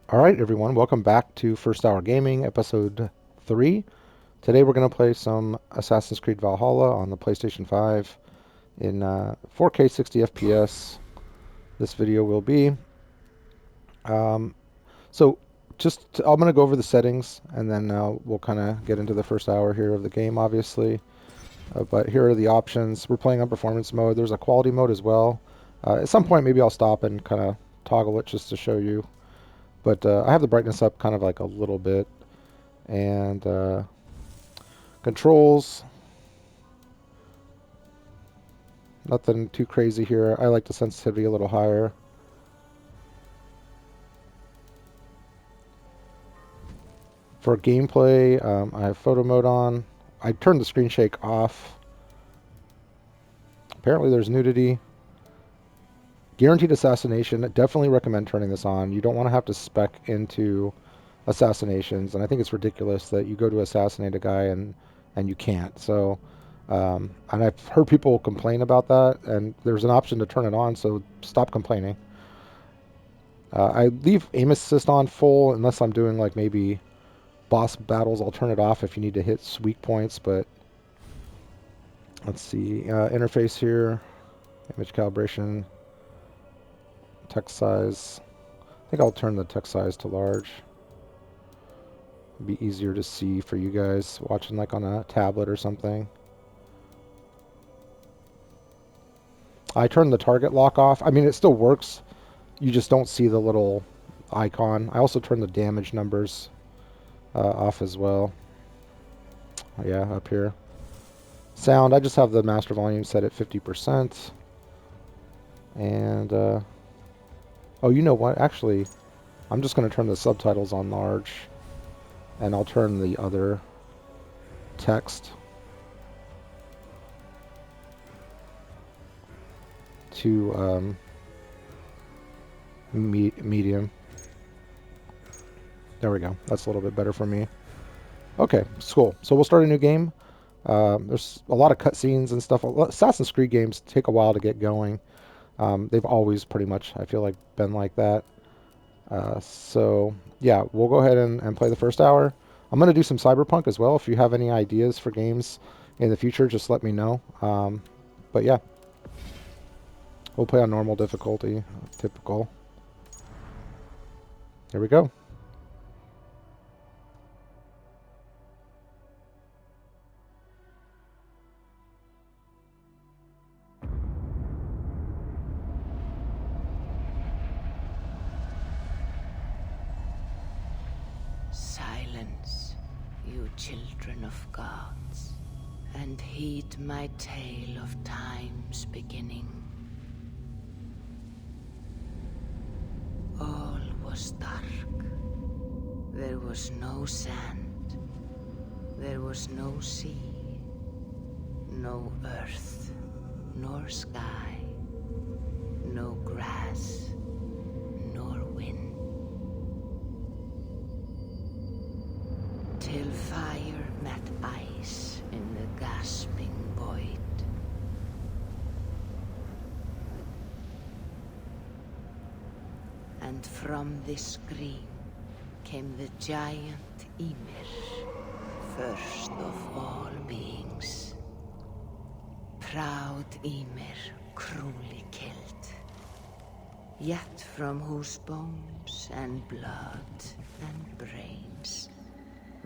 All right, everyone, welcome back to First Hour Gaming, episode 3. Today we're going to play some Assassin's Creed Valhalla on the PlayStation 5 in 4K 60 FPS. This video will be. Um, so I'm going to go over the settings and then we'll kind of get into the first hour here of the game, obviously. But here are the options. We're playing on performance mode. There's a quality mode as well. At some point, maybe I'll stop and kind of toggle it just to show you. But I have the brightness up kind of like a little bit. And controls, nothing too crazy here. I like the sensitivity a little higher. For gameplay, I have photo mode on. I turned the screen shake off. Apparently there's nudity. Guaranteed assassination. Definitely recommend turning this on. You don't want to have to spec into assassinations, and I think it's ridiculous that you go to assassinate a guy and you can't. So, and I've heard people complain about that, and there's an option to turn it on, so stop complaining. I leave aim assist on full unless I'm doing like maybe boss battles. I'll turn it off if you need to hit weak points, but let's see. Interface here, image calibration, text size. I think I'll turn the text size to large. It'd be easier to see for you guys watching like on a tablet or something. I turned the target lock off. I mean, it still works. You just don't see the little icon. I also turned the damage numbers off as well. Yeah, up here. Sound, I just have the master volume set at 50%. And, oh, you know what? Actually, I'm just going to turn the subtitles on large. And I'll turn the other text to medium. There we go. That's a little bit better for me. Okay, cool. So we'll start a new game. There's a lot of cutscenes and stuff. Assassin's Creed games take a while to get going. They've always pretty much, I feel like, been like that. So, yeah, we'll go ahead and play the first hour. I'm going to do some Cyberpunk as well. If you have any ideas for games in the future, just let me know. But yeah, we'll play on normal difficulty, typical. Here we go. Silence, you children of gods, and heed my tale of time's beginning. All was dark. There was no sand. There was no sea. No earth, nor sky. No grass, nor wind. Till fire met ice in the gasping void. And from this scream came the giant Ymir, first of all beings. Proud Ymir, cruelly killed, yet from whose bones and blood and brains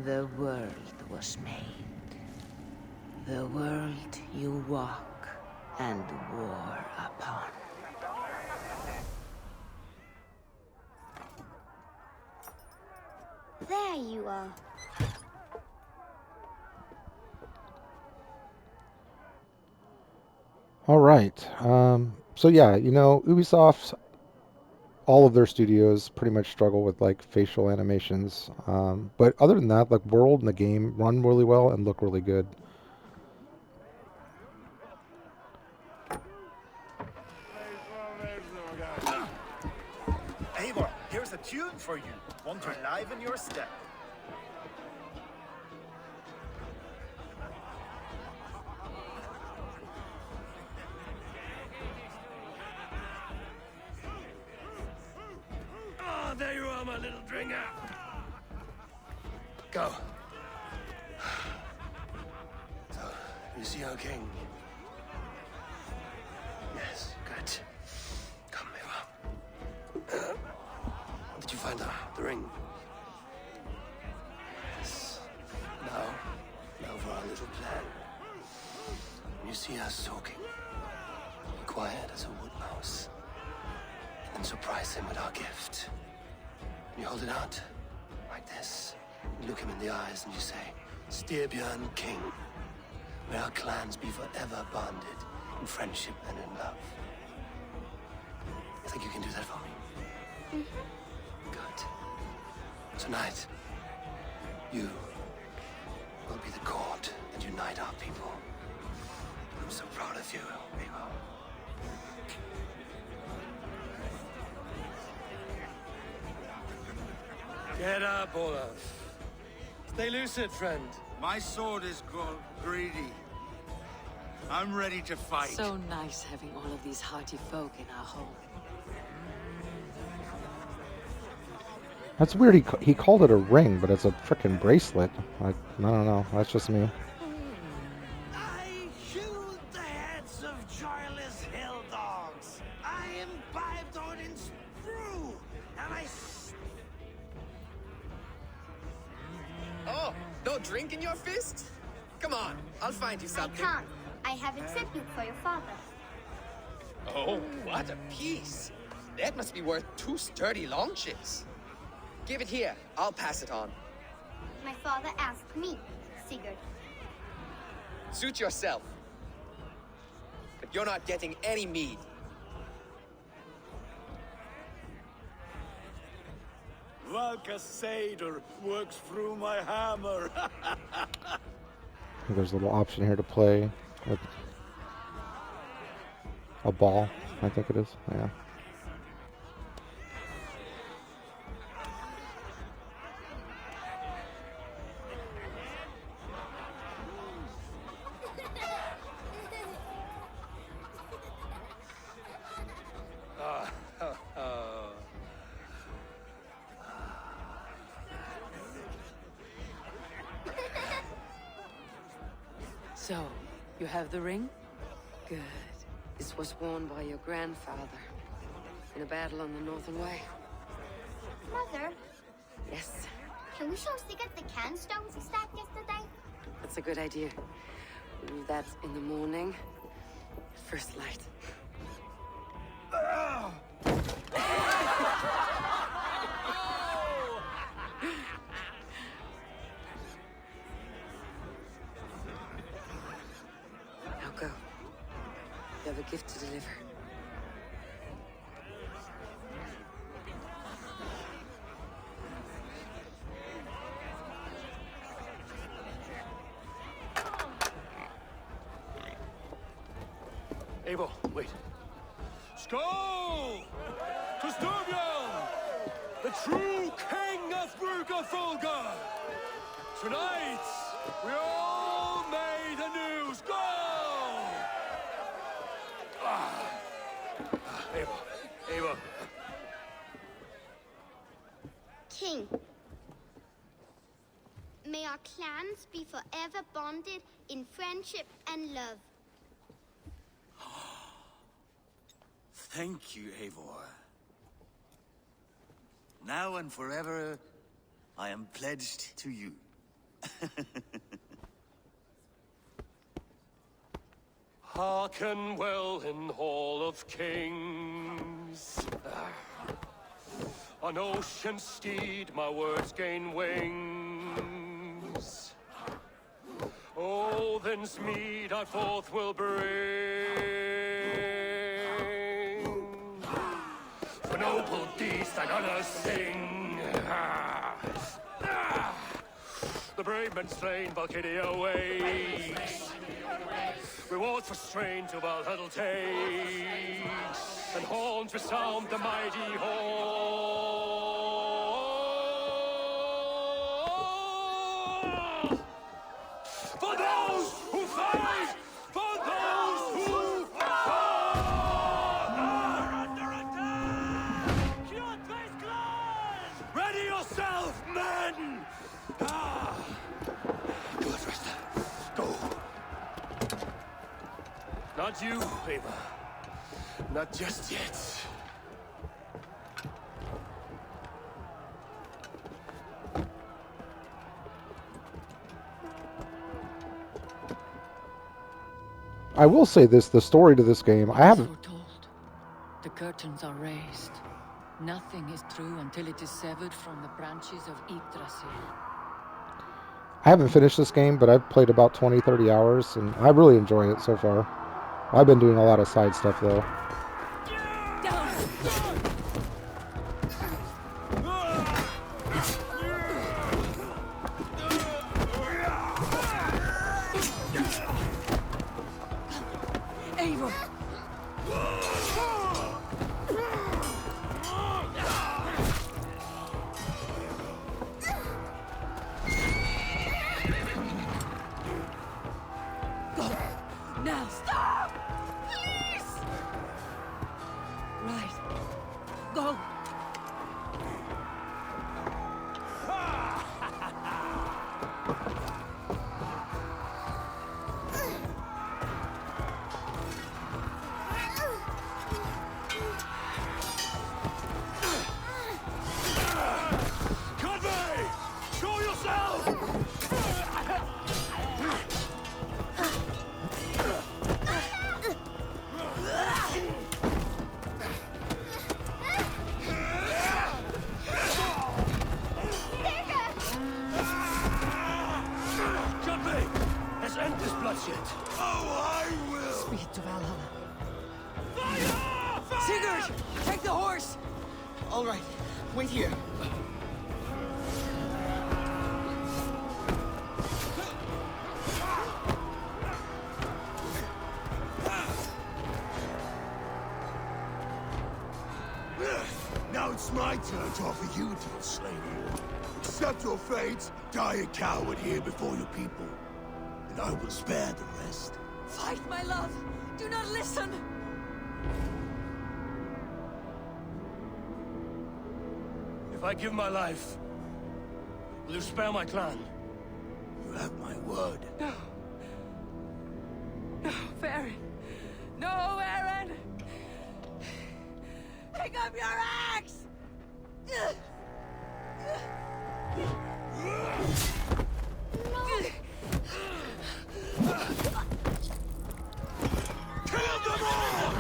the world was made. The world you walk and war upon. There you are. All right. So yeah, you know, Ubisoft, all of their studios pretty much struggle with like facial animations. But other than that, like world and the game run really well and look really good. Eivor, here's a tune for you. Want to liven your step? Ah, there you are, my little dringer. Go. So, you see our king? Yes, good. Come, Eva. Did you find the ring? Yes. Now for our little plan. When you see us talking, be quiet as a wood mouse. And surprise him with our gift. And you hold it out, like this. You look him in the eyes and you say, Styrbjörn King, may our clans be forever bonded in friendship and in love. You think you can do that for me? Good. Tonight, you will be the court and unite our people. I'm so proud of you, Eva. Get up, Olaf. Stay lucid, friend. My sword is called Greedy. I'm ready to fight. So nice having all of these hearty folk in our home. That's weird. He called it a ring, but it's a frickin' bracelet. Like, I don't know. That's just me. I hewed the heads of joyless hill dogs. I imbibed Odin's brew, and I... Oh, no drink in your fist? Come on, I'll find you I something. can't. I have accepted for your father. Oh, what a piece. That must be worth 2 sturdy launches. Give it here, I'll pass it on. My father asked me, Sigurd. Suit yourself. But you're not getting any mead. Valka Seder works through my hammer. There's a little option here to play with a ball, I think it is. Yeah. So, you have the ring? Good. This was worn by your grandfather in a battle on the Northern Way. Mother, Yes, can we show Sigurd the canstones he stacked yesterday? that's a good idea. We'll do that in the morning. First light. Now go. You have a gift to deliver. Eivor, wait. Skål! To Styrbjörn, the true king of Bruggerfolga! Tonight, we all made anew. Skål! Eivor. King, may our clans be forever bonded in friendship and love. Thank you, Eivor. Now and forever, I am pledged to you. Hearken well in Hall of Kings. On ocean steed, my words gain wings. Odin's mead I forth will bring. For noble deeds and honor sing. The brave men slain, Valkyria wakes. Rewards for strain to Valhalla takes, and horns resound the mighty hall. For those who fight, for those who fight, are under attack. Kjotve's clan, Not you, Ava. Not just yet. I will say this, the story to this game, I It is haven't... foretold. The curtains are raised. Nothing is true until it is severed from the branches of Yggdrasil. I haven't finished this game, but I've played about 20, 30 hours, and I really enjoy it so far. I've been doing a lot of side stuff, though. Eivor! Go! Now! Stop! Please! Right. Go! Convey! Show yourself! Convey! Let's end this bloodshed. Oh, I will! Speed to Valhalla. Sigurd! Take the horse! All right, wait here. Now it's my turn to offer you to your slavery. Accept your fate, die a coward here before your people, and I will spare the rest. Fight, my love! Do not listen! If I give my life, will you spare my clan? You have my word. No. No, Baron. No, Aaron! Pick up your axe! Kill them all!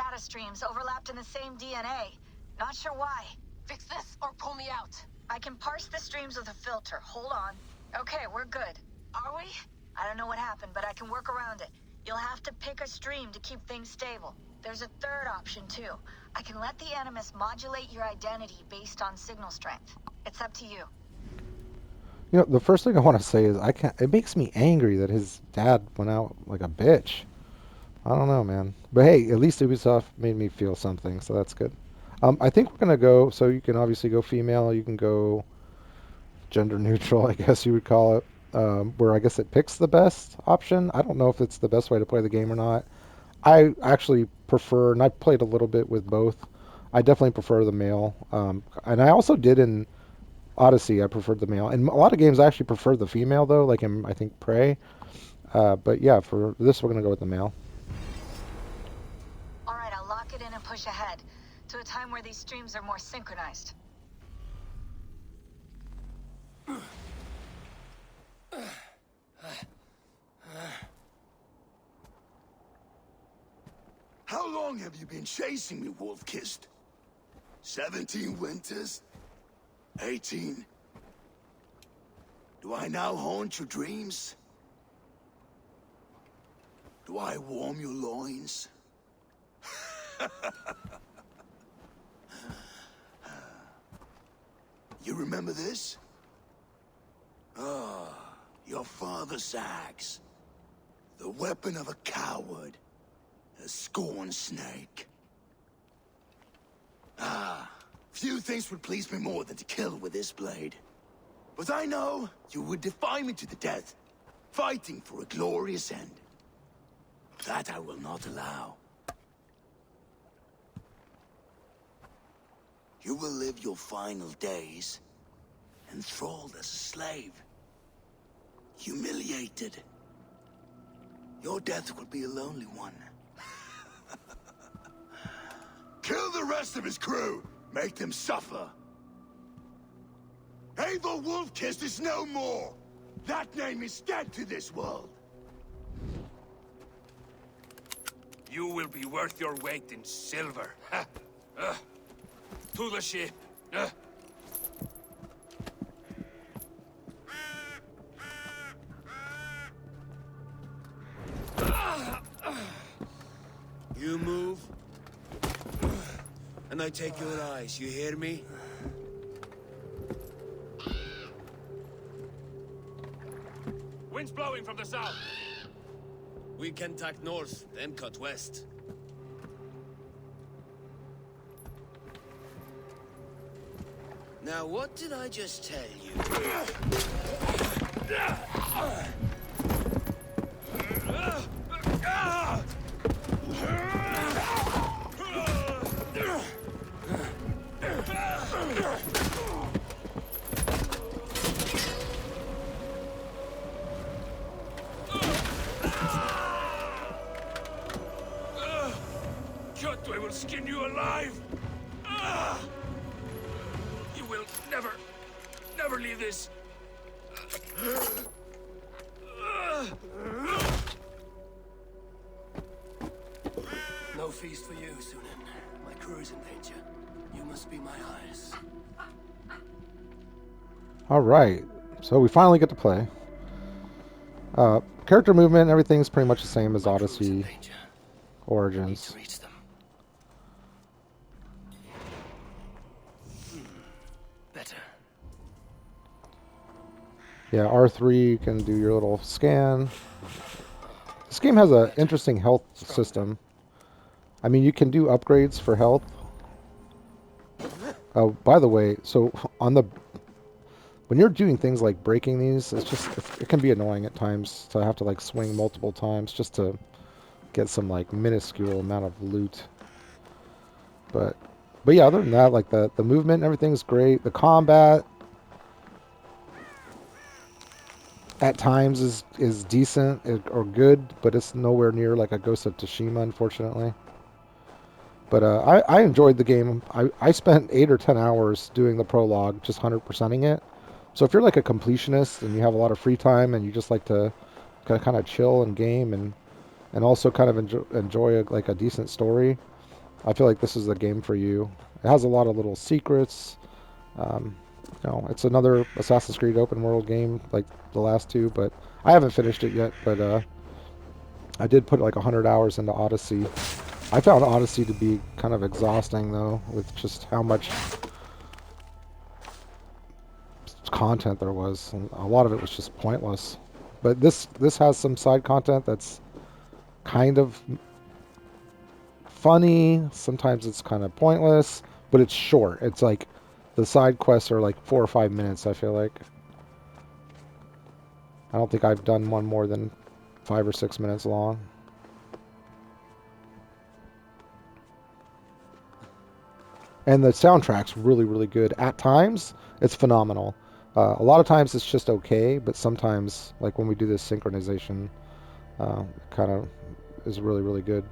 data streams overlapped in the same DNA. Not sure why. Fix this or pull me out. I can parse the streams with a filter. Hold on. Okay, we're good. Are we? I don't know what happened, but I can work around it. You'll have to pick a stream to keep things stable. There's a third option, too. I can let the Animus modulate your identity based on signal strength. It's up to you. You know, the first thing I want to say is it makes me angry that his dad went out like a bitch. I don't know, man. But hey, at least Ubisoft made me feel something, so that's good. I think we're gonna go. So you can obviously go female. You can go gender neutral, I guess you would call it. Where I guess it picks the best option. I don't know if it's the best way to play the game or not. I actually prefer, and I played a little bit with both. I definitely prefer the male. And I also did in Odyssey. I preferred the male. In a lot of games, I actually prefer the female though. Like in I think Prey. But yeah, for this, we're gonna go with the male. All right, I'll lock it in and push ahead to a time where these streams are more synchronized. How long have you been chasing me, Wolf-Kissed? 17 winters? 18? Do I now haunt your dreams? Do I warm your loins? You remember this? Ah, your father's axe. The weapon of a coward. A scorn snake. Ah, few things would please me more than to kill with this blade. But I know you would defy me to the death, fighting for a glorious end. That I will not allow. You will live your final days enthralled as a slave. Humiliated. Your death will be a lonely one. Kill the rest of his crew! Make them suffer! Ava Wolf-Kissed is no more! That name is dead to this world! You will be worth your weight in silver. To the ship. You move, and I take your eyes, you hear me? Wind's blowing from the south. We can tack north, then cut west. Now, what did I just tell you? Kyoto will skin you alive! You will never leave this. No feast for you, Sunan. My crew is in danger. You must be my eyes. All right, so we finally get to play. Character movement, everything's pretty much the same as Odyssey Origins. Reach them. Better. Yeah, R3, you can do your little scan. This game has an interesting health system. I mean, you can do upgrades for health. Oh, by the way, so on the when you're doing things like breaking these, it can be annoying at times to have to like swing multiple times just to get some like minuscule amount of loot. But yeah, other than that, like the movement and everything's great. The combat at times is decent or good, but it's nowhere near like a Ghost of Tsushima, unfortunately. But I enjoyed the game. I spent 8 or 10 hours doing the prologue, just 100%ing it. So if you're like a completionist and you have a lot of free time and you just like to kind of chill and game and also kind of enjoy like a decent story, I feel like this is the game for you. It has a lot of little secrets. It's another Assassin's Creed open world game like the last two, but I haven't finished it yet. But I did put like 100 hours into Odyssey. I found Odyssey to be kind of exhausting though, with just how much content there was. And a lot of it was just pointless. But this has some side content that's kind of funny, sometimes it's kind of pointless, but it's short. It's like the side quests are like 4 or 5 minutes, I feel like. I don't think I've done one more than 5 or 6 minutes long. And the soundtrack's really, really good. At times, it's phenomenal. A lot of times it's just okay, but sometimes, like when we do this synchronization, kind of is really, really good.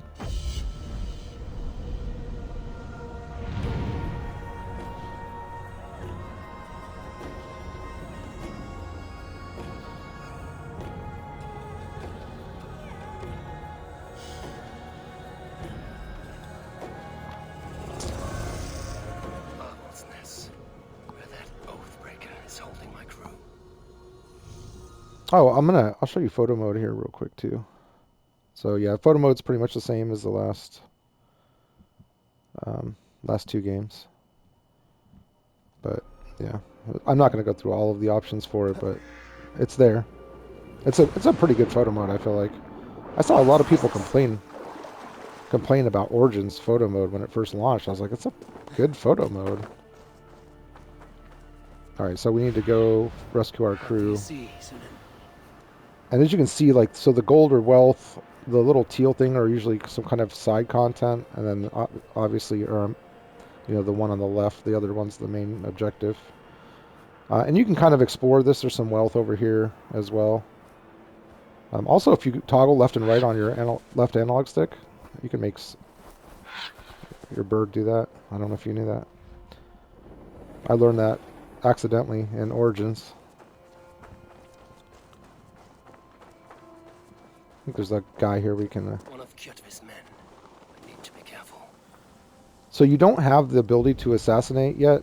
Oh, I'll show you photo mode here real quick too. So yeah, photo mode's pretty much the same as the last two games. But yeah, I'm not going to go through all of the options for it, but it's there. It's a pretty good photo mode, I feel like. I saw a lot of people complain about Origin's photo mode when it first launched. I was like, it's a good photo mode. All right, so we need to go rescue our crew. And as you can see, like, so the gold or wealth, the little teal thing are usually some kind of side content, and then obviously, the one on the left, the other one's the main objective. And you can kind of explore this. There's some wealth over here as well. Also, if you toggle left and right on your left analog stick, you can make your bird do that. I don't know if you knew that. I learned that accidentally in Origins. I think there's a guy here we can... One of Kjotve's men. I need to be careful. So you don't have the ability to assassinate yet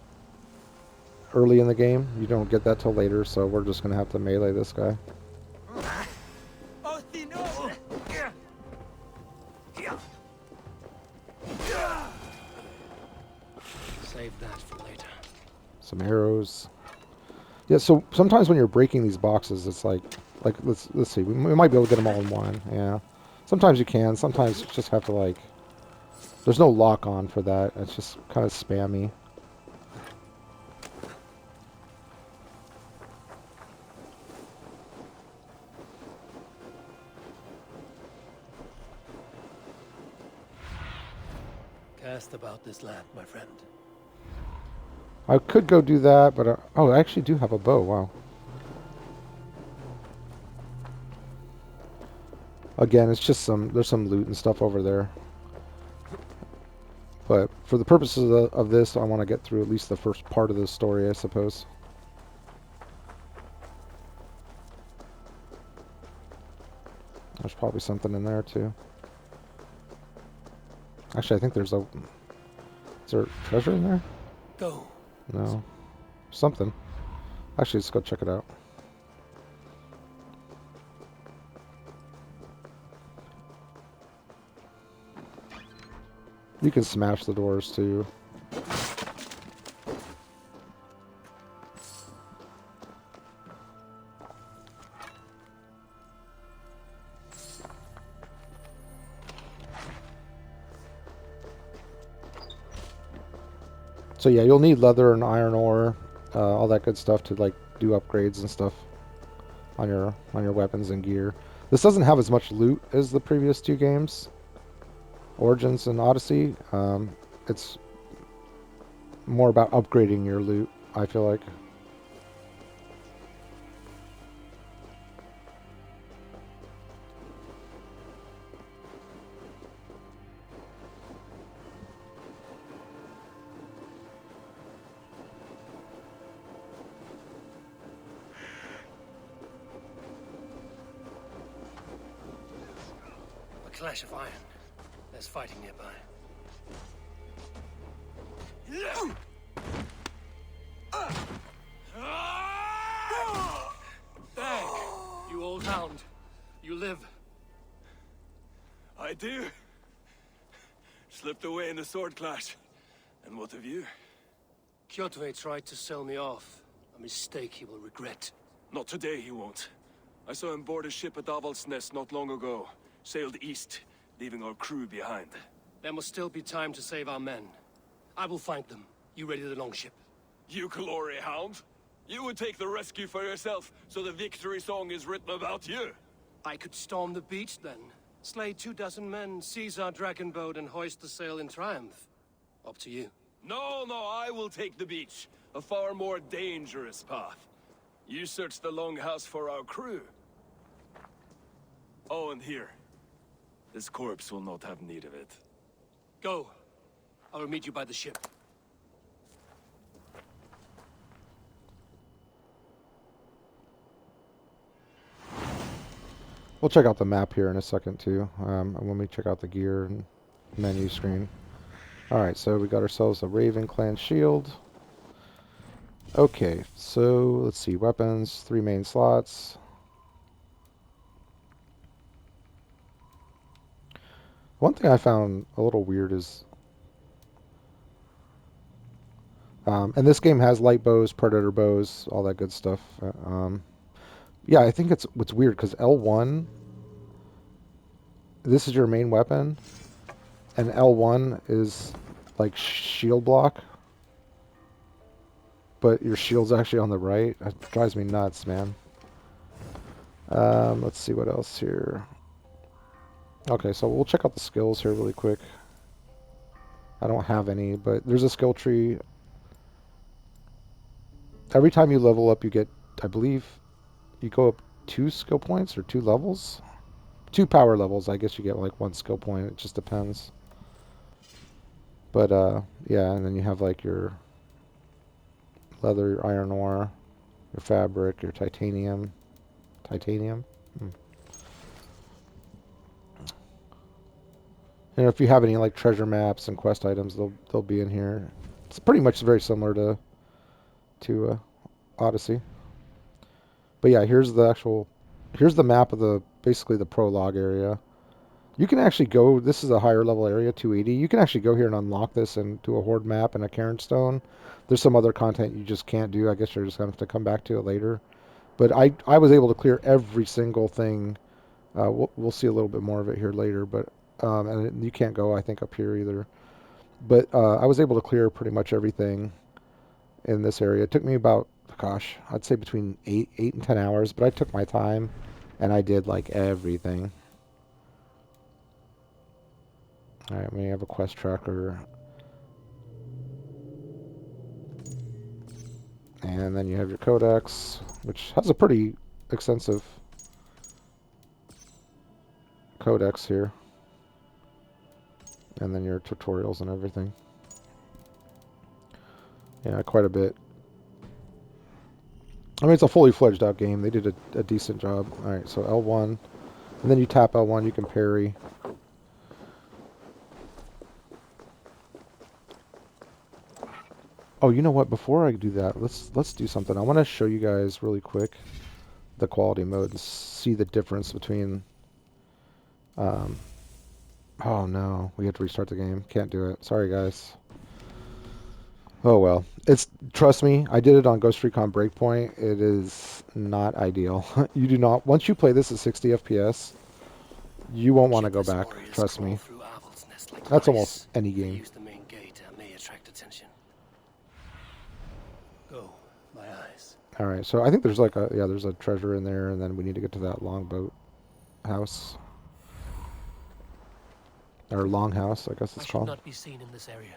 early in the game. You don't get that till later, so we're just going to have to melee this guy. Save that for later. Some arrows. Yeah, so sometimes when you're breaking these boxes, it's like let's see, we might be able to get them all in one. Yeah, sometimes you can. Sometimes you just have to, like, there's no lock on for that. It's just kind of spammy. Cast about this land, my friend. I could go do that, but oh, I actually do have a bow. Wow. Again, it's just there's some loot and stuff over there. But for the purposes of this, I want to get through at least the first part of the story, I suppose. There's probably something in there too. Actually, I think there's is there treasure in there? Go. No. Something. Actually, let's go check it out. You can smash the doors too. So yeah, you'll need leather and iron ore, all that good stuff to, like, do upgrades and stuff on your weapons and gear. This doesn't have as much loot as the previous two games, Origins and Odyssey. It's more about upgrading your loot, I feel like. Clash of iron. There's fighting nearby. Bang! You old hound. You live. I do. Slipped away in the sword clash. And what of you? Kjotve tried to sell me off. A mistake he will regret. Not today, he won't. I saw him board a ship at Avaldsnes not long ago. Sailed east, leaving our crew behind. There must still be time to save our men. I will find them. You ready the longship? You glory hound? You would take the rescue for yourself, so the victory song is written about you. I could storm the beach then. Slay 24 men, seize our dragon boat, and hoist the sail in triumph. Up to you. No, I will take the beach. A far more dangerous path. You search the longhouse for our crew. Oh, and here. This corpse will not have need of it. Go. I will meet you by the ship. We'll check out the map here in a second too. And when we check out the gear and menu screen. Alright, so we got ourselves a Raven Clan shield. Okay, so let's see. Weapons, 3 main slots. One thing I found a little weird is... and this game has light bows, predator bows, all that good stuff. Yeah, I think it's what's weird because L1, this is your main weapon, and L1 is like shield block, but your shield's actually on the right. That drives me nuts, man. Let's see what else here. Okay, so we'll check out the skills here really quick. I don't have any, but there's a skill tree. Every time you level up, you get, I believe, you go up 2 skill points or 2 levels. 2 power levels, I guess you get like 1 skill point. It just depends. But, yeah, and then you have like your leather, your iron ore, your fabric, your titanium. Titanium? And if you have any like treasure maps and quest items, they'll be in here. It's pretty much very similar to Odyssey. But yeah, here's the map of basically the prologue area. You can actually go, this is a higher level area, 280. You can actually go here and unlock this and do a horde map and a Cairn Stone. There's some other content you just can't do. I guess you're just going to have to come back to it later. But I was able to clear every single thing. We'll see a little bit more of it here later. But and you can't go, I think, up here either. But I was able to clear pretty much everything in this area. It took me about, gosh, I'd say between 8 and 10 hours. But I took my time and I did like everything. Alright, we have a quest tracker. And then you have your codex, which has a pretty extensive codex here. And then your tutorials and everything. Yeah, quite a bit. I mean, it's a fully fledged out game. They did a decent job. Alright, so L1. And then you tap L1, you can parry. Oh, you know what? Before I do that, let's do something. I want to show you guys really quick the quality mode and see the difference between. Oh no, we have to restart the game. Can't do it. Sorry, guys. Oh well. Trust me, I did it on Ghost Recon Breakpoint. It is not ideal. You do not. Once you play this at 60 FPS, you won't want to go back. Trust me. That's almost any game. Alright, so I think there's like there's a treasure in there, and then we need to get to that longboat house. Or longhouse, I guess it's called. Not be seen in this area.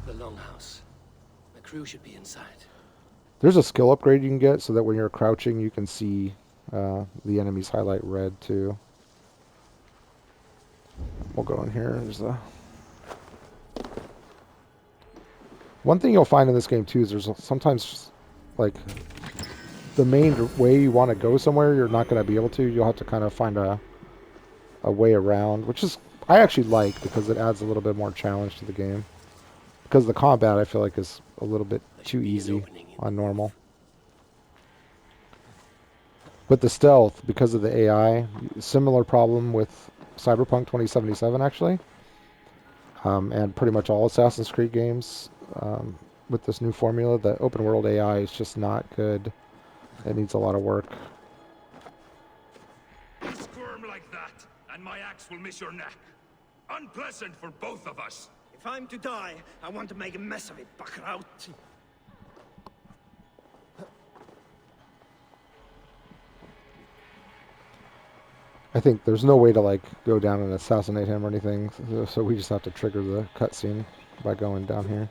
The longhouse. The crew should be inside. There's a skill upgrade you can get so that when you're crouching you can see the enemies highlight red too. We'll go in here. There's the... One thing you'll find in this game too is there's sometimes like the main way you want to go somewhere you're not going to be able to. You'll have to kind of find a way around, which is I actually like because it adds a little bit more challenge to the game. Because the combat I feel like is a little bit too easy on normal. But the stealth, because of the AI, similar problem with Cyberpunk 2077 actually. And pretty much all Assassin's Creed games with this new formula, the open world AI is just not good. It needs a lot of work. axe will miss your neck. Unpleasant for both of us. If I'm to die, I want to make a mess of it, Backraut. I think there's no way to like go down and assassinate him or anything, so we just have to trigger the cutscene by going down here.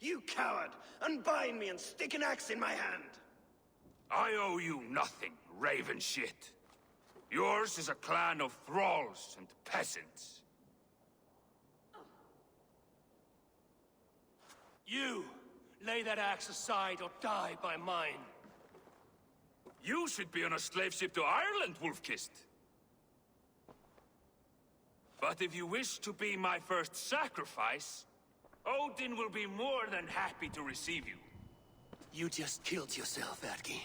You coward! Unbind me and stick an axe in my hand! I owe you nothing, raven shit. Yours is a clan of thralls and peasants. You! Lay that axe aside or die by mine. You should be on a slave ship to Ireland, Wolfkist. But if you wish to be my first sacrifice, Odin will be more than happy to receive you. You just killed yourself, Adki.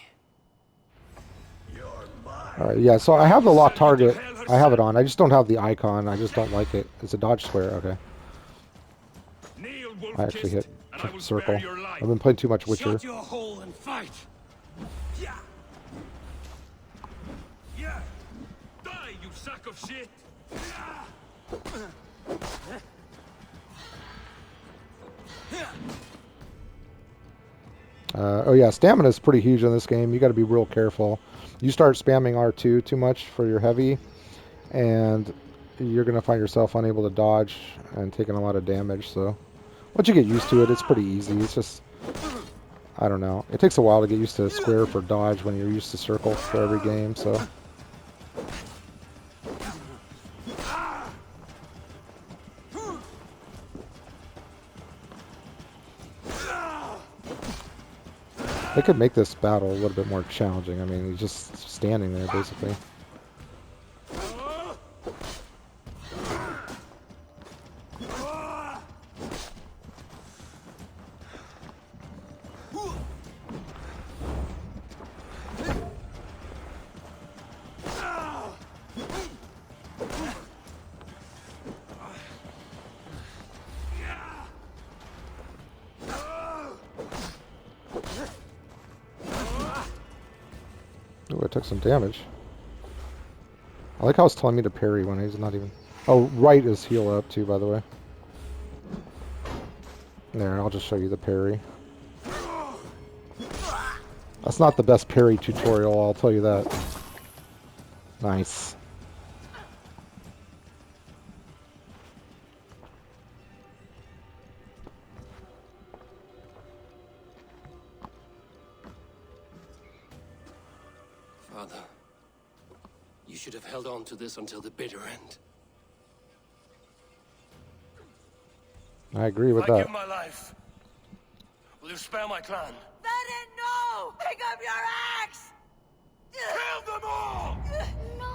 Alright, yeah, so I have the lock target. I have it on. I just don't have the icon. I just don't like it. It's a dodge square. Okay. I actually hit circle. I've been playing too much Witcher. Shut your hole and fight! Yeah! Yeah! Die, you sack of shit! Oh yeah, stamina is pretty huge in this game. You got to be real careful. You start spamming R2 too much for your heavy, and you're going to find yourself unable to dodge and taking a lot of damage. So once you get used to it, it's pretty easy. It's just, I don't know. It takes a while to get used to square for dodge when you're used to circle for every game. So. They could make this battle a little bit more challenging. I mean, he's just standing there, basically. Ooh, I took some damage. I like how it's telling me to parry when he's not even... Oh, right is heal up too, by the way. There, I'll just show you the parry. That's not the best parry tutorial, I'll tell you that. Nice. Father, you should have held on to this until the bitter end. I agree with If I that. give my life, will you spare my clan? Bennett, no! Pick up your axe! Kill them all! No.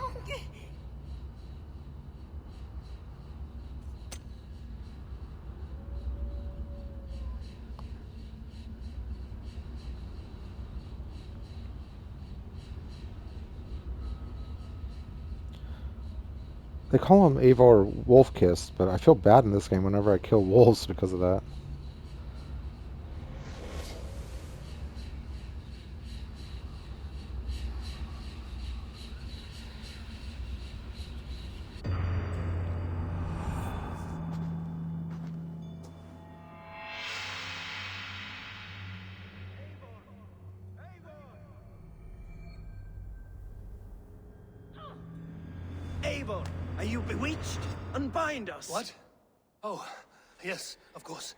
They call him Eivor Wolfkiss, but I feel bad in this game whenever I kill wolves because of that. Eivor, are you bewitched? Unbind us! What? Oh, yes, of course.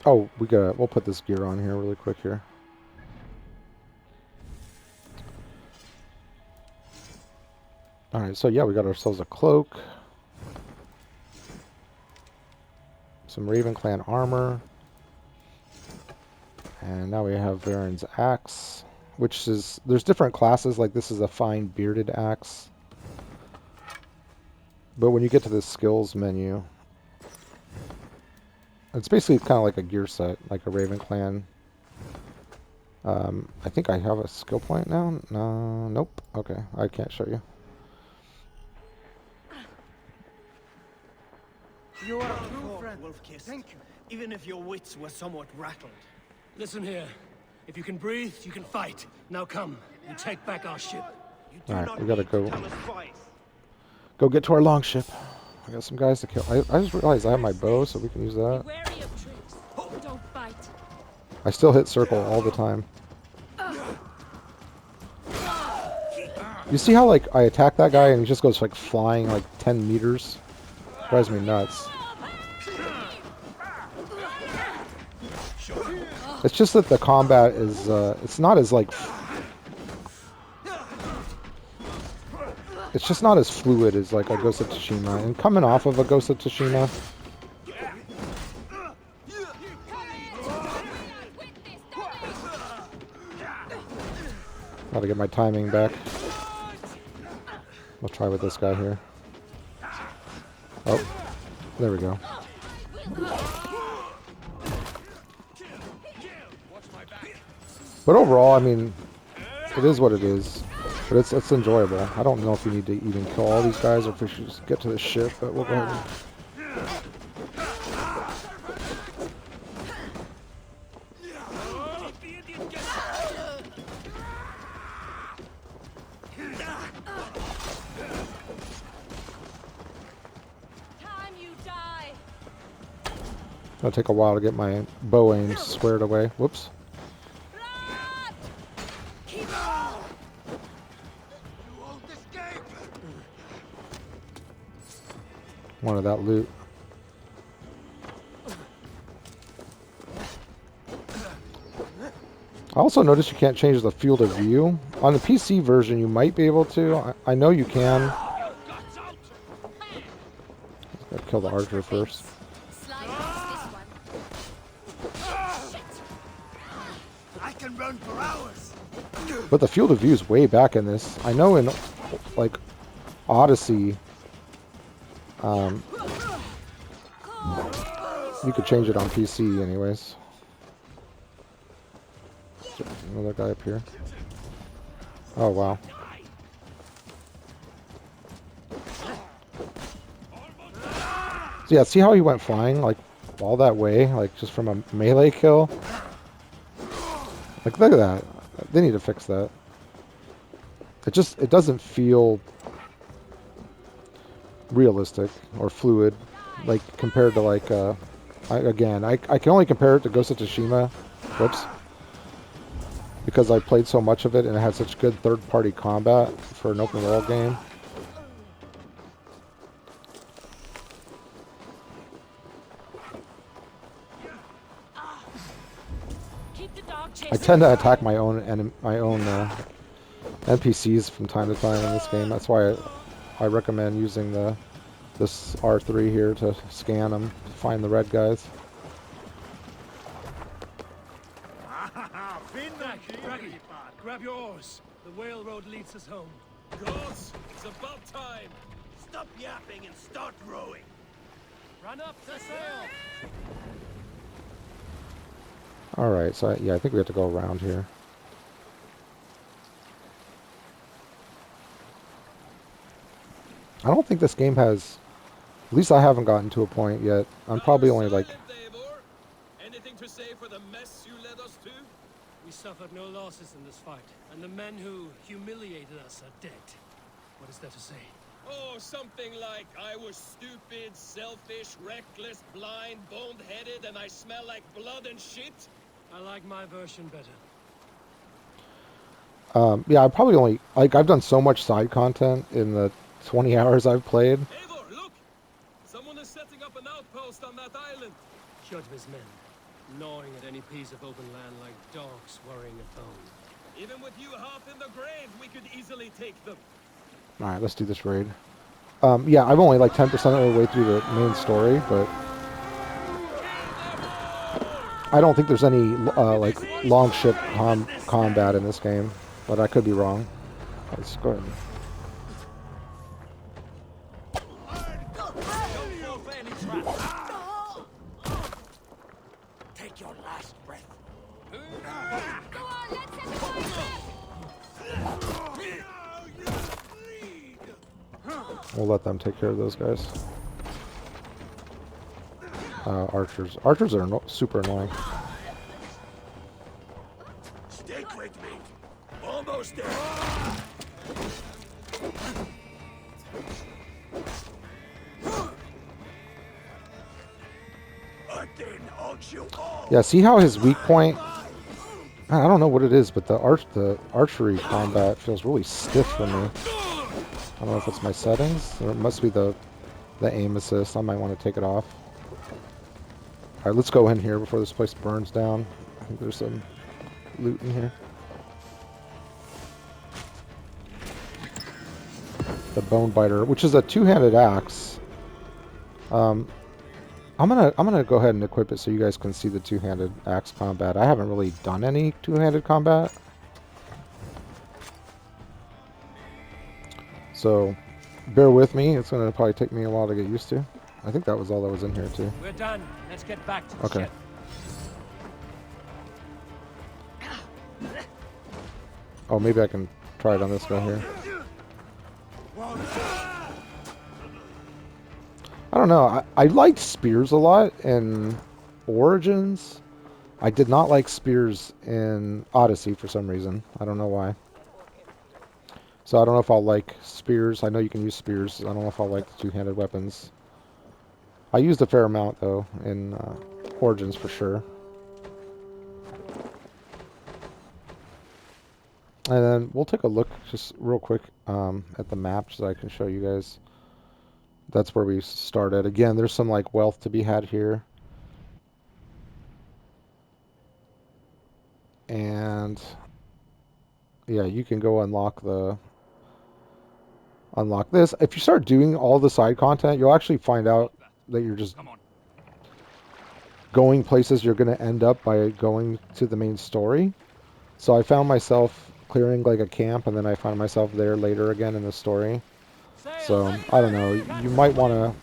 Oh, we'll put this gear on here really quick here. Alright, so yeah, we got ourselves a cloak. Some Raven Clan armor. And now we have Varen's axe, which is, there's different classes, like this is a fine bearded axe. But when you get to the skills menu, it's basically kind of like a gear set, like a Raven Clan. I think I have a skill point now. No, nope. Okay, I can't show you. You are a true friend, Wolf-Kissed. Thank you. Even if your wits were somewhat rattled. Listen here. If you can breathe, you can fight. Now come, and take back our ship. You do Alright, not we gotta need to go. tell us twice. Go get to our longship. I got some guys to kill. I just realized I have my bow, so we can use that. Be wary of tricks. Don't bite. I still hit circle all the time. You see how, like, I attack that guy and he just goes, like, flying, like, 10 meters? Drives me nuts. It's just that the combat is, it's not as, like... It's just not as fluid as, like, a Ghost of Tsushima. And coming off of a Ghost of Tsushima... Gotta get my timing back. I'll try with this guy here. Oh, there we go. But overall, I mean, it is what it is. But it's enjoyable. I don't know if we need to even kill all these guys or if we should just get to the ship, but we'll go ahead and... It'll take a while to get my bow aim squared away. Whoops. Wanted that loot. I also noticed you can't change the field of view. On the PC version, you might be able to. I know you can. Gotta kill the archer first. I can run for hours. But the field of view is way back in this. I know in, like, Odyssey, you could change it on PC anyways. Another guy up here. Oh, wow. So yeah, see how he went flying, like, all that way, like, just from a melee kill? Like, look at that. They need to fix that. It doesn't feel realistic or fluid, like, compared to, like, I can only compare it to Ghost of Tsushima. Whoops. Because I played so much of it and it had such good third-party combat for an open world game. I tend to attack my own NPCs from time to time in this game. That's why I recommend using this R3 here to scan them, to find the red guys. Draggy, grab your oars. The whale road leads us home. Gods, it's about time. Stop yapping and start rowing. Run up to sail. Alright, so yeah, I think we have to go around here. I don't think this game has... At least I haven't gotten to a point yet. I'm probably only like... Anything to say for the mess you led us to? We suffered no losses in this fight, and the men who humiliated us are dead. What is there to say? Oh, something like, I was stupid, selfish, reckless, blind, bone-headed, and I smell like blood and shit? I like my version better. Yeah, I probably only... Like, I've done so much side content in the 20 hours I've played. Eivor, look! Someone is setting up an outpost on that island. Judgment's men, gnawing at any piece of open land like dogs worrying a bone. Even with you half in the grave, we could easily take them. Alright, let's do this raid. Yeah, I'm only like 10% of the way through the main story, but... I don't think there's any, like, long ship combat in this game, but I could be wrong. Let's go ahead. Take your last breath. We'll let them take care of those guys. archers. Archers are super annoying. Stick with me. Almost there. Yeah, see how his weak point... I don't know what it is, but the archery combat feels really stiff for me. I don't know if it's my settings, or it must be the aim assist. I might want to take it off. Alright, let's go in here before this place burns down. I think there's some loot in here. The Bone Biter, which is a two-handed axe. I'm gonna go ahead and equip it so you guys can see the two-handed axe combat. I haven't really done any two-handed combat, so bear with me. It's gonna probably take me a while to get used to. I think that was all that was in here too. We're done. Let's get back to the Okay. ship. Oh, maybe I can try it on this guy here. I don't know. I liked spears a lot in Origins. I did not like spears in Odyssey for some reason. I don't know why. So I don't know if I'll like spears. I know you can use spears. I don't know if I'll like the two-handed weapons. I used a fair amount, though, in Origins for sure. And then we'll take a look just real quick at the map so I can show you guys. That's where we started. Again, there's some like wealth to be had here. And yeah, you can go unlock this. If you start doing all the side content, you'll actually find out that you're just going places you're going to end up by going to the main story. So I found myself clearing like a camp, and then I found myself there later again in the story. So I don't know, you might want to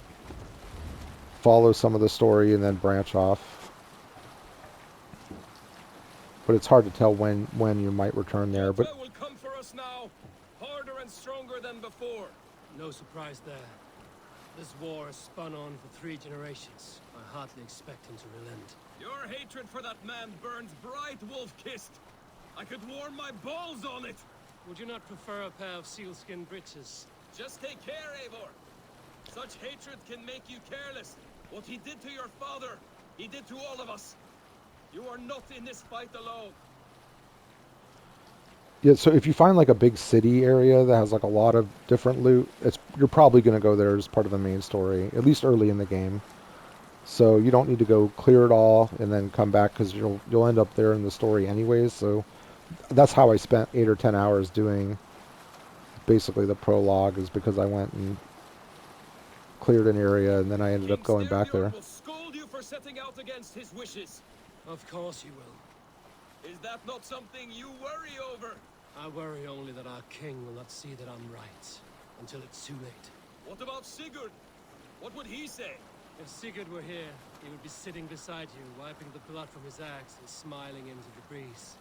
follow some of the story and then branch off, but it's hard to tell when you might return there. But will come for us now, harder and stronger than before. No surprise there. This war has spun on for 3 generations. I hardly expect him to relent. Your hatred for that man burns bright, wolf-kissed. I could warm my balls on it. Would you not prefer a pair of sealskin breeches? Just take care, Eivor. Such hatred can make you careless. What he did to your father, he did to all of us. You are not in this fight alone. yeah, so if you find like a big city area that has like a lot of different loot, you're probably going to go there as part of the main story, at least early in the game. So you don't need to go clear it all and then come back, because you'll end up there in the story anyways. So that's how I spent 8 or 10 hours doing basically the prologue, is because I went and cleared an area and then I ended up going back there. Will scold you for setting out against his wishes. Of course you will. Is that not something you worry over? I worry only that our king will not see that I'm right, until it's too late. What about Sigurd? What would he say? If Sigurd were here, he would be sitting beside you, wiping the blood from his axe and smiling into the breeze.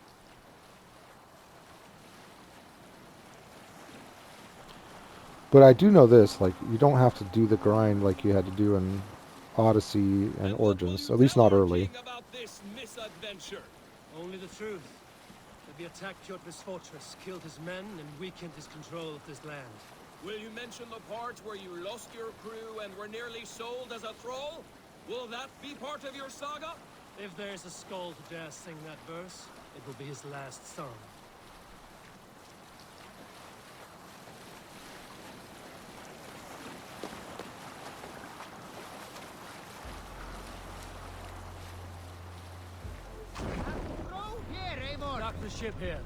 But I do know this, like, you don't have to do the grind like you had to do in Odyssey and Origins, at least not early. About this misadventure? Only the truth. That we attacked Kjotve's fortress, killed his men, and weakened his control of this land. Will you mention the part where you lost your crew and were nearly sold as a thrall? Will that be part of your saga? If there's a skull to dare sing that verse, it will be his last song. Dock the ship here.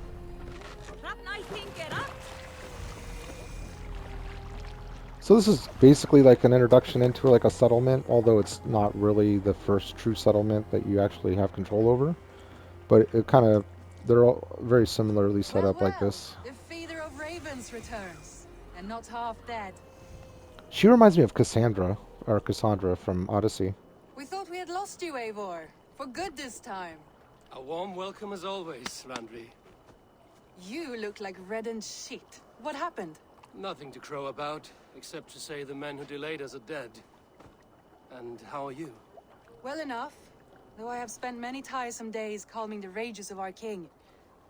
So this is basically like an introduction into like a settlement, although it's not really the first true settlement that you actually have control over. But it kind of, they're all very similarly set up like this. The feeder of ravens returns, and not half dead. She reminds me of Cassandra from Odyssey. We thought we had lost you, Eivor. For good this time. A warm welcome as always, Randri. You look like reddened shit. What happened? Nothing to crow about, except to say the men who delayed us are dead. And how are you? Well enough. Though I have spent many tiresome days calming the rages of our king,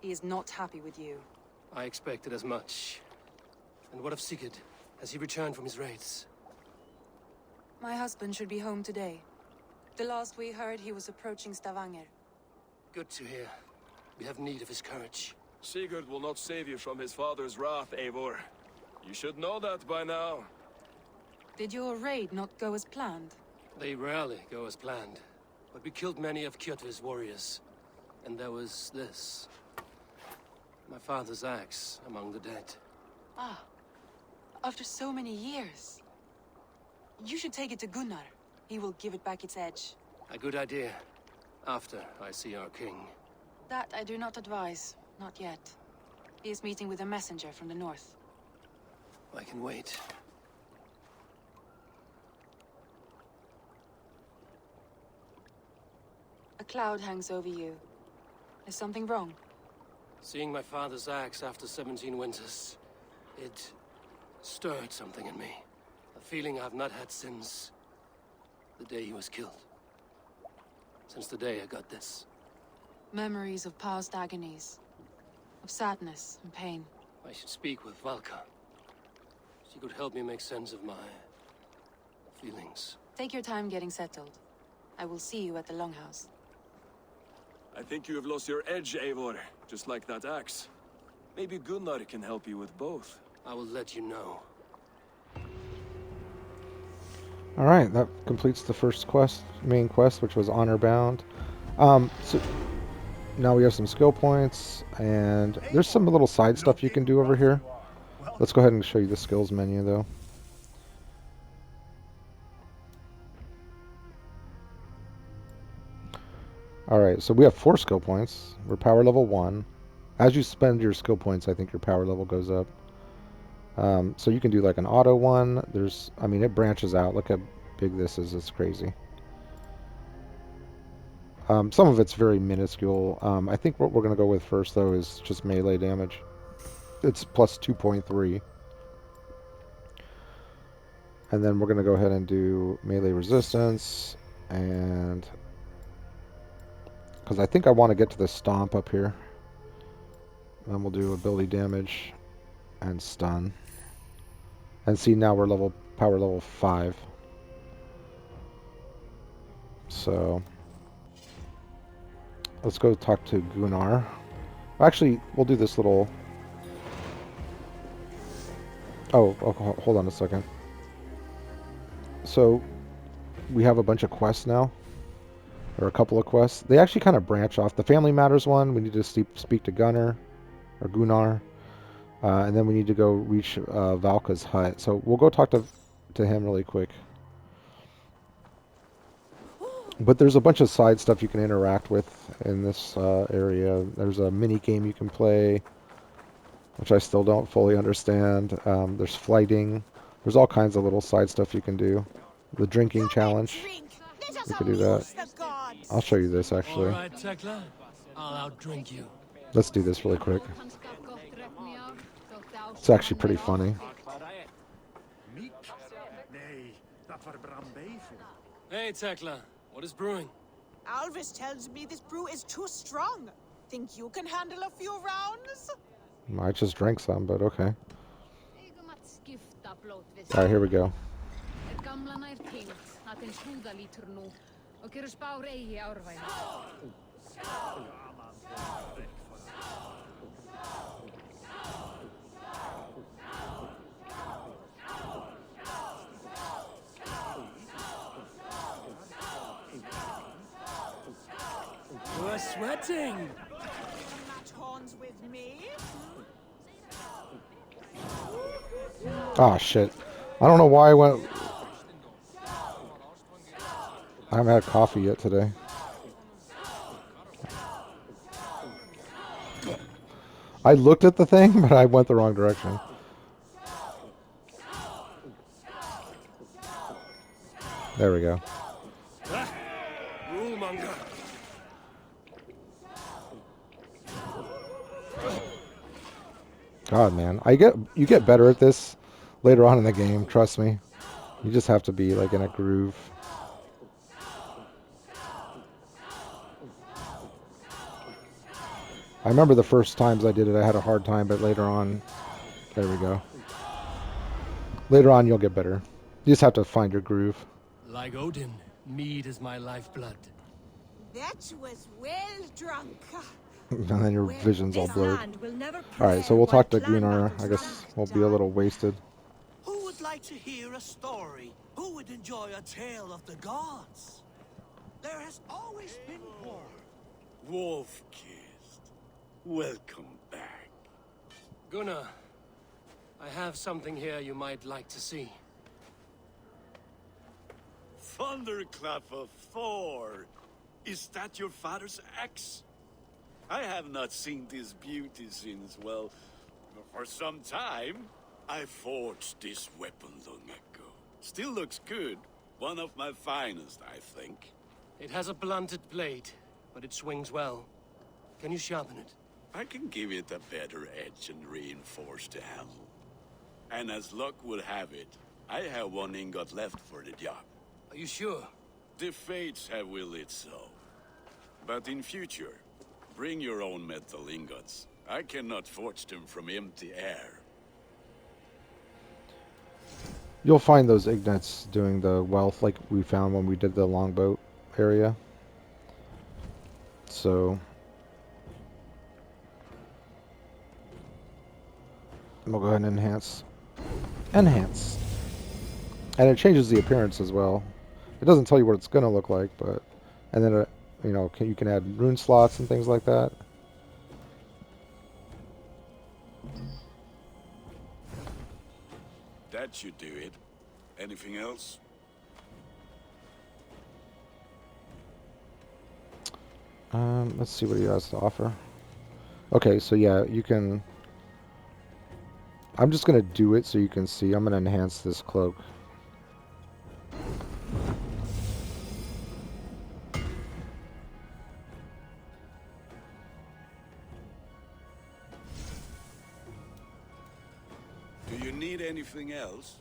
he is not happy with you. I expected as much. And what of Sigurd? Has he returned from his raids? My husband should be home today. The last we heard, he was approaching Stavanger. Good to hear. We have need of his courage. Sigurd will not save you from his father's wrath, Eivor. You should know that by now. Did your raid not go as planned? They rarely go as planned. But we killed many of Kjotve's warriors. And there was this. My father's axe among the dead. Ah, after so many years. You should take it to Gunnar. He will give it back its edge. A good idea. After I see our king. That I do not advise. Not yet. He is meeting with a messenger from the north. I can wait. A cloud hangs over you. Is something wrong? Seeing my father's axe after 17 winters, it stirred something in me. A feeling I've not had since the day he was killed. Since the day I got this. Memories of past agonies. Of sadness and pain. I should speak with Valka. She could help me make sense of my feelings. Take your time getting settled. I will see you at the Longhouse. I think you have lost your edge, Eivor, just like that axe. Maybe Gunnar can help you with both. I will let you know. Alright, that completes the first quest, main quest, which was Honor Bound. So now we have some skill points, and there's some little side stuff you can do over here. Let's go ahead and show you the skills menu, though. Alright, so we have 4 skill points. We're power level 1. As you spend your skill points, I think your power level goes up. So you can do like an auto one. I mean, it branches out. Look how big this is. It's crazy. Some of it's very minuscule. I think what we're going to go with first, though, is just melee damage. It's plus 2.3. And then we're going to go ahead and do melee resistance. And because I think I want to get to the stomp up here. And then we'll do ability damage and stun. And see, now we're power level 5. So let's go talk to Gunnar. Actually, we'll do this little... Oh, hold on a second. So we have a bunch of quests now. Or a couple of quests. They actually kind of branch off. The Family Matters one, we need to speak to Gunnar. Or Gunnar. And then we need to go reach Valka's hut. So we'll go talk to him really quick. But there's a bunch of side stuff you can interact with in this area. There's a mini game you can play, which I still don't fully understand. There's flighting. There's all kinds of little side stuff you can do. The drinking challenge. You can do that. I'll show you this, actually. All right, Tekla. I'll outdrink you. Let's do this really quick. It's actually pretty funny. Hey, Tekla. What is brewing? Alvis tells me this brew is too strong. Think you can handle a few rounds? I just drank some, but okay. Alright, here we go. You're sweating! Horns with me? Ah, shit. I don't know why I went... I haven't had coffee yet today. I looked at the thing, but I went the wrong direction. There we go. Rulemonger. God, man. You get better at this later on in the game, trust me. You just have to be like in a groove. I remember the first times I did it, I had a hard time, but later on, there we go. Later on, you'll get better. You just have to find your groove. Like Odin, mead is my lifeblood. That was well drunk. And then your vision's all This blurred. land will never Alright, so pray we'll while talk to clan Gunnar. battles I guess rage, we'll be a little wasted. Who would like to hear a story? Who would enjoy a tale of the gods? There has always been war. Wolf-kissed. Welcome back. Gunnar, I have something here you might like to see. Thunderclap of Thor! Is that your father's axe? I have not seen this beauty since, well, for some time. I forged this weapon long ago. Still looks good. One of my finest, I think. It has a blunted blade, but it swings well. Can you sharpen it? I can give it a better edge and reinforce the handle. And as luck would have it, I have one ingot left for the job. Are you sure? The fates have willed it so. But in future, bring your own metal ingots. I cannot forge them from empty air. You'll find those Ignats doing the wealth like we found when we did the longboat area. So we'll go ahead and enhance. Enhance. And it changes the appearance as well. It doesn't tell you what it's going to look like, but... And then, you know, you can add rune slots and things like that. That should do it. Anything else? Let's see what he has to offer. Okay, so yeah, you can... I'm just going to do it so you can see. I'm going to enhance this cloak. Do you need anything else?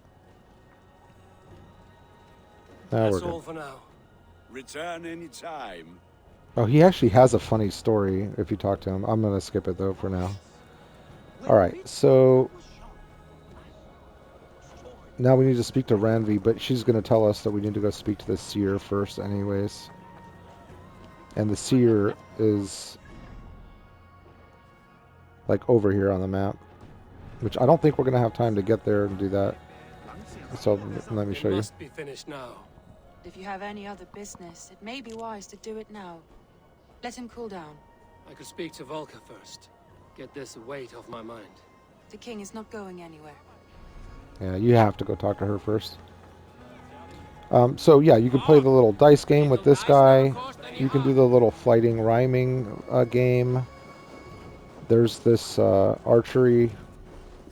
That's all for now. Return anytime. Oh, he actually has a funny story if you talk to him. I'm going to skip it though for now. Alright, so... Now we need to speak to Ranvi, but she's going to tell us that we need to go speak to the seer first anyways. And the seer is... like over here on the map. Which I don't think we're going to have time to get there and do that. So let me show It you. must be finished now. If you have any other business, it may be wise to do it now. Let him cool down. I could speak to Volker first. Get this weight off my mind. The king is not going anywhere. Yeah, you have to go talk to her first. So yeah, you can play the little dice game with this guy. You can do the little fighting rhyming game. There's this archery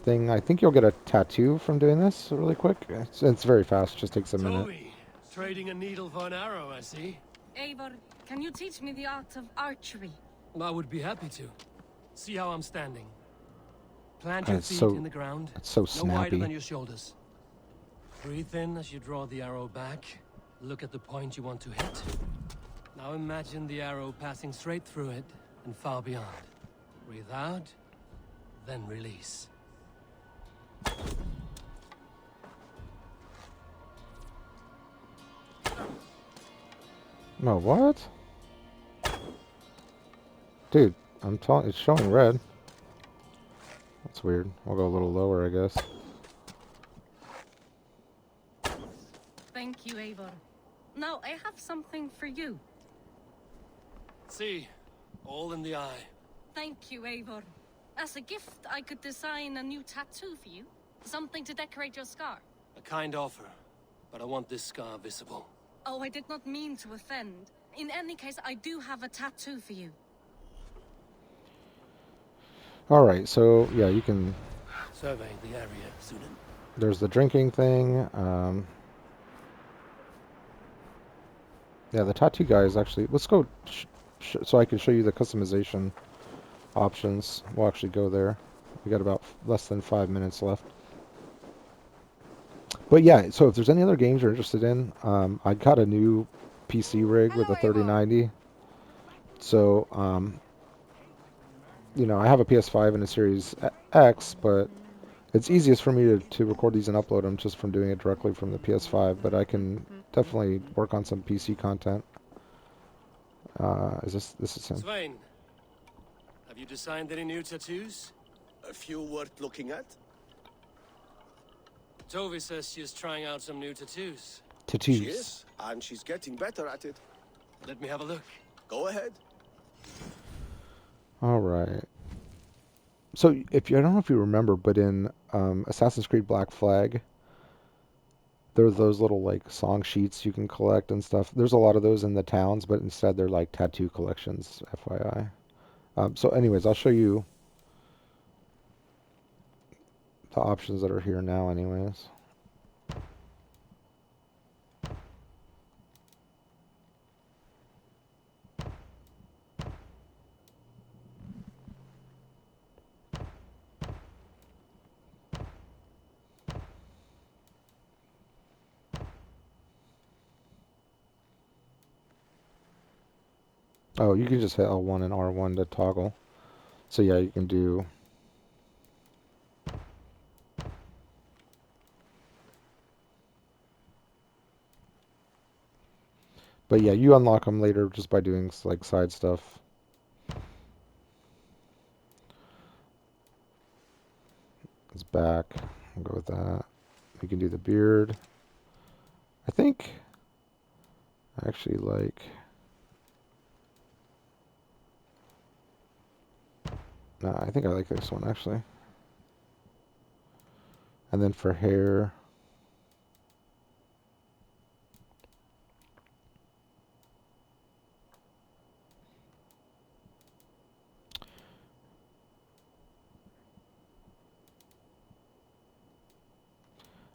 thing. I think you'll get a tattoo from doing this really quick. It's very fast. It just takes a minute. Toby, trading a needle for an arrow, I see. Eivor, can you teach me the art of archery? I would be happy to. See how I'm standing. Plant your It's feet so- in the ground. it's so No wider snappy. than your shoulders. Breathe in as you draw the arrow back. Look at the point you want to hit. Now imagine the arrow passing straight through it and far beyond. Breathe out, then release. No, what? Dude, I'm telling, it's showing red. That's weird. We'll go a little lower, I guess. Thank you, Eivor. Now, I have something for you. See, all in the eye. Thank you, Eivor. As a gift, I could design a new tattoo for you. Something to decorate your scar. A kind offer, but I want this scar visible. Oh, I did not mean to offend. In any case, I do have a tattoo for you. Alright, so yeah, you can... Survey the area, Sunan. There's the drinking thing. Yeah, the tattoo guy is actually... Let's go so I can show you the customization options. We'll actually go there. We got about less than 5 minutes left. But yeah, so if there's any other games you're interested in, I got a new PC rig with a 3090. So, you know, I have a PS5 and a Series X, but it's easiest for me to record these and upload them just from doing it directly from the PS5, but I can definitely work on some PC content. This is him. Svein, have you designed any new tattoos? A few worth looking at? Tovi says she's trying out some new tattoos. Tattoos. She is, and she's getting better at it. Let me have a look. Go ahead. All right. So I don't know if you remember, but in Assassin's Creed Black Flag, there are those little like song sheets you can collect and stuff. There's a lot of those in the towns, but instead they're like tattoo collections, FYI. So anyways, I'll show you the options that are here now anyways. Oh, you can just hit L1 and R1 to toggle. So yeah, you can do... But yeah, you unlock them later just by doing like side stuff. It's back. I'll go with that. You can do the beard. I think I actually like... Nah, I think I like this one actually. And then for hair,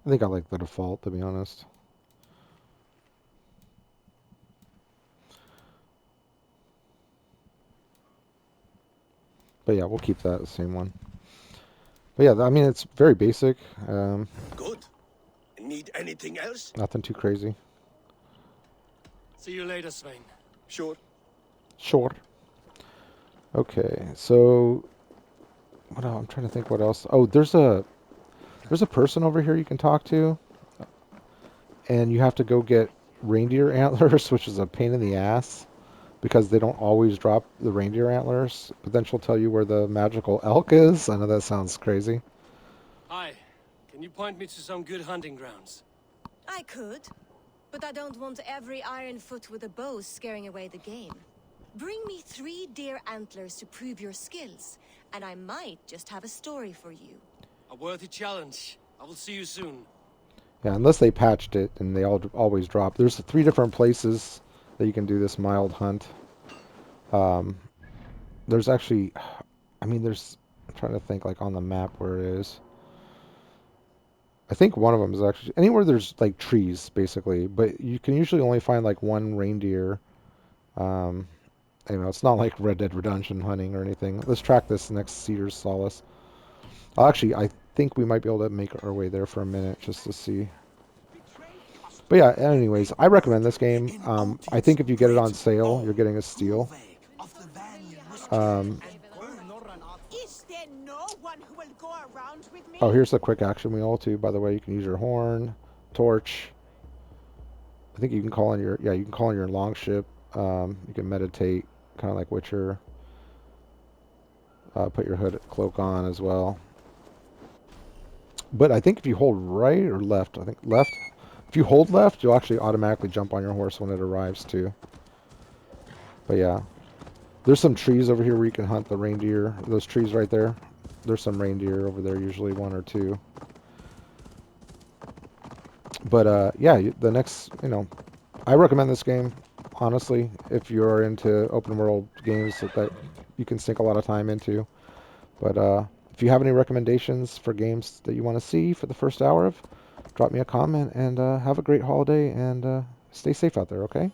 I think I like the default, to be honest. But yeah, we'll keep that the same one. But yeah, I mean, it's very basic. Good. Need anything else? Nothing too crazy. See you later, Svein. Sure. Sure. Okay, so what else? I'm trying to think what else. Oh, there's a person over here you can talk to, and you have to go get reindeer antlers, which is a pain in the ass because they don't always drop the reindeer antlers. But then she'll tell you where the magical elk is. I know that sounds crazy. Hi. Can you point me to some good hunting grounds? I could, but I don't want every Ironfoot with a bow scaring away the game. Bring me 3 deer antlers to prove your skills, and I might just have a story for you. A worthy challenge. I will see you soon. Yeah, unless they patched it and they always drop. There's 3 different places that you can do this mild hunt. There's actually, I mean, I'm trying to think like on the map where it is. I think one of them is actually anywhere there's like trees, basically. But you can usually only find like one reindeer. You know, it's not like Red Dead Redemption hunting or anything. Let's track this next Cedar's Solace. Actually, I think we might be able to make our way there for a minute just to see. But yeah, anyways, I recommend this game. I think if you get it on sale, you're getting a steal. Is there no one who will go around with me? Oh, here's the quick action wheel too. By the way, you can use your horn, torch. I think you can call on you can call on your longship. You can meditate, kind of like Witcher. Put your hood cloak on as well. But I think if you hold right or left, I think left. If you hold left, you'll actually automatically jump on your horse when it arrives too. But yeah, there's some trees over here where you can hunt the reindeer. Those trees right there. There's some reindeer over there, usually 1 or 2. But yeah, the next, I recommend this game, honestly, if you're into open world games that you can sink a lot of time into. But if you have any recommendations for games that you want to see for the first hour of, drop me a comment, and have a great holiday, and stay safe out there, okay?